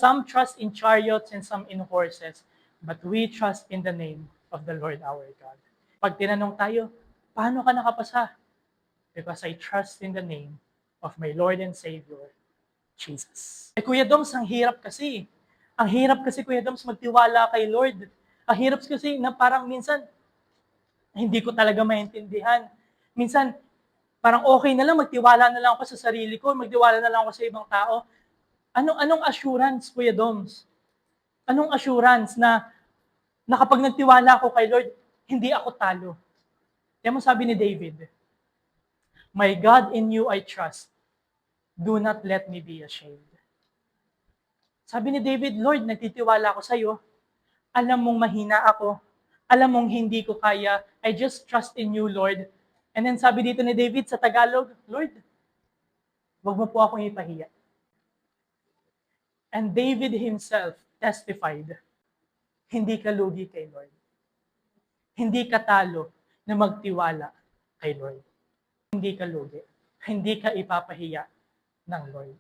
some trust in chariots and some in horses, but we trust in the name of the Lord our God. Pag tinanong tayo, paano ka nakapasa? Because I trust in the name of my Lord and Savior, Jesus. Kuya Doms, ang hirap kasi. Ang hirap kasi, Kuya Doms, magtiwala kay Lord. Ang hirap kasi na parang minsan, hindi ko talaga maintindihan. Minsan, parang okay na lang, magtiwala na lang ako sa sarili ko, magtiwala na lang ako sa ibang tao. Anong assurance, Kuya Doms? Anong assurance na kapag nagtiwala ako kay Lord, hindi ako talo? Kaya mo sabi ni David, "My God, in you I trust. Do not let me be ashamed." Sabi ni David, Lord, nagtitiwala ako sa iyo. Alam mong mahina ako. Alam mong hindi ko kaya. I just trust in you, Lord. And then sabi dito ni David sa Tagalog, Lord, wag mo po akong ipahiya. And David himself testified, hindi ka lugi kay Lord. Hindi ka talo na magtiwala kay Lord. Hindi ka lugi. Hindi ka ipapahiya ng Lord.